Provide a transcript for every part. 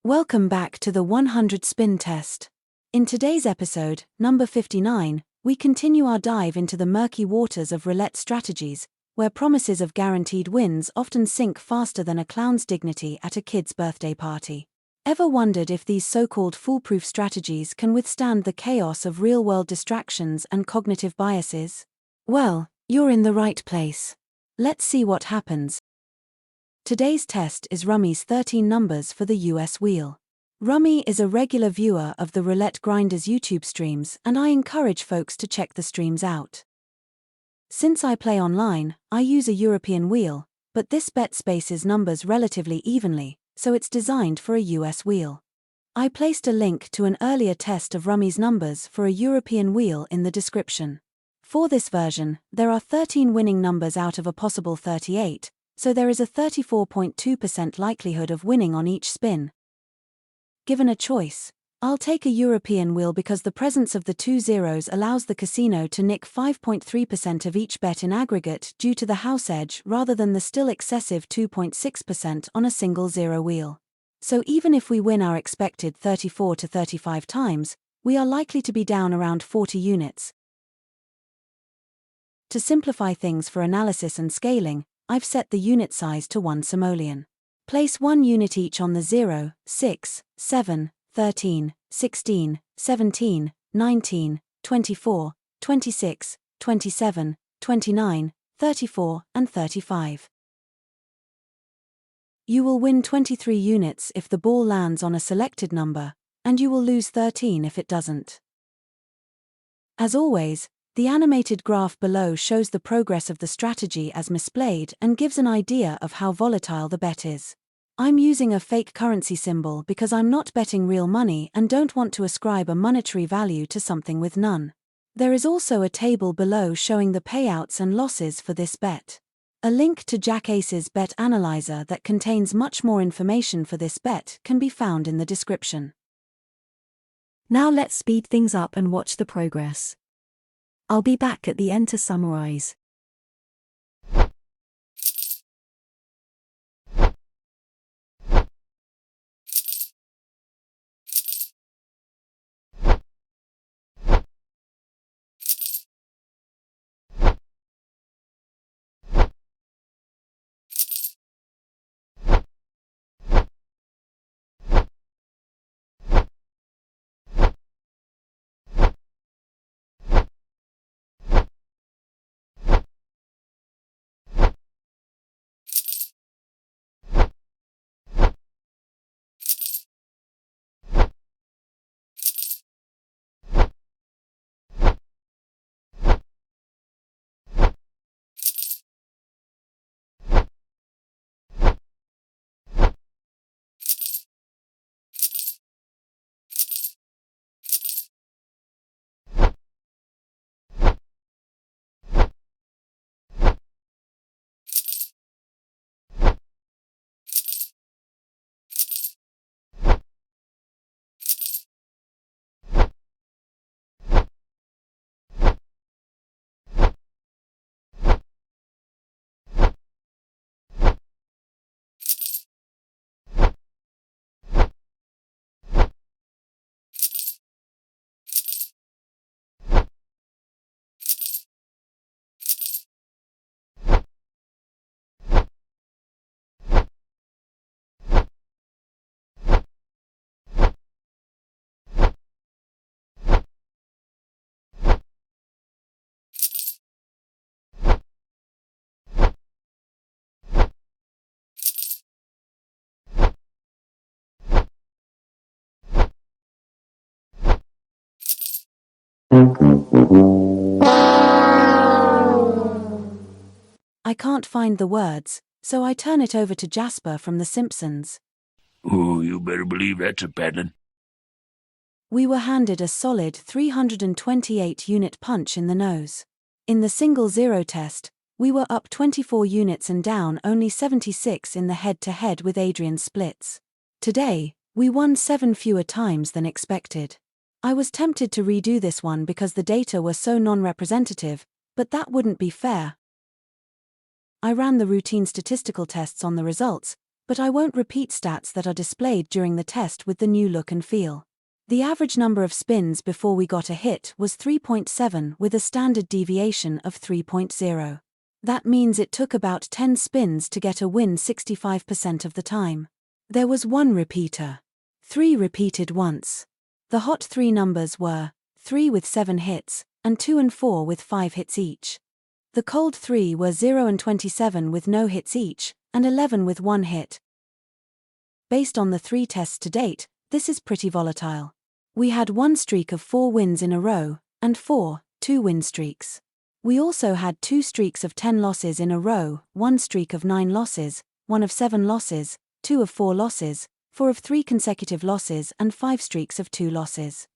Welcome back to the 100 spin test. In today's episode, number 59, we continue our dive into the murky waters of roulette strategies, where promises of guaranteed wins often sink faster than a clown's dignity at a kid's birthday party. Ever wondered if these so-called foolproof strategies can withstand the chaos of real-world distractions and cognitive biases? Well, you're in the right place. Let's see what happens. Today's test is Rummy's 13 numbers for the US wheel. Rummy is a regular viewer of the Roulette Grinders YouTube streams, and I encourage folks to check the streams out. Since I play online, I use a European wheel, but this bet spaces numbers relatively evenly, so it's designed for a US wheel. I placed a link to an earlier test of Rummy's numbers for a European wheel in the description. For this version, there are 13 winning numbers out of a possible 38, so there is a 34.2% likelihood of winning on each spin. Given a choice, I'll take a European wheel because the presence of the two zeros allows the casino to nick 5.3% of each bet in aggregate due to the house edge rather than the still excessive 2.6% on a single zero wheel. So even if we win our expected 34 to 35 times, we are likely to be down around 40 units. To simplify things for analysis and scaling, I've set the unit size to 1 simoleon. Place 1 unit each on the 0, 6, 7, 13, 16, 17, 19, 24, 26, 27, 29, 34, and 35. You will win 23 units if the ball lands on a selected number, and you will lose 13 if it doesn't. As always, the animated graph below shows the progress of the strategy as misplayed and gives an idea of how volatile the bet is. I'm using a fake currency symbol because I'm not betting real money and don't want to ascribe a monetary value to something with none. There is also a table below showing the payouts and losses for this bet. A link to Jack Ace's bet analyzer that contains much more information for this bet can be found in the description. Now let's speed things up and watch the progress. I'll be back at the end to summarize. I can't find the words, so I turn it over to Jasper from The Simpsons. Oh, you better believe that's a pattern. We were handed a solid 328-unit punch in the nose. In the single zero test, we were up 24 units and down only 76 in the head-to-head with Adrian's splits. Today, we won 7 fewer times than expected. I was tempted to redo this one because the data were so non-representative, but that wouldn't be fair. I ran the routine statistical tests on the results, But I won't repeat stats that are displayed during the test with the new look and feel. The average number of spins before we got a hit was 3.7 with a standard deviation of 3.0. That means it took about 10 spins to get a win 65% of the time. There was one repeater. 3 repeated once. The hot 3 numbers were 3 with 7 hits, and 2 and 4 with 5 hits each. The cold 3 were 0 and 27 with no hits each, and 11 with 1 hit. Based on the 3 tests to date, this is pretty volatile. We had one streak of 4 wins in a row, and 4 2-win streaks. We also had 2 streaks of 10 losses in a row, 1 streak of 9 losses, 1 of 7 losses, 2 of 4 losses, 4 of 3 consecutive losses and 5 streaks of 2 losses.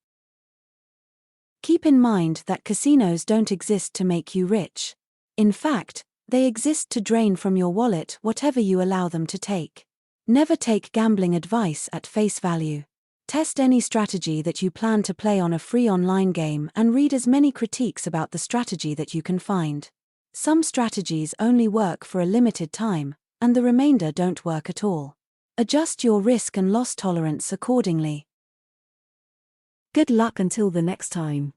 Keep in mind that casinos don't exist to make you rich. In fact, they exist to drain from your wallet whatever you allow them to take. Never take gambling advice at face value. Test any strategy that you plan to play on a free online game and read as many critiques about the strategy that you can find. Some strategies only work for a limited time, and the remainder don't work at all. Adjust your risk and loss tolerance accordingly. Good luck until the next time.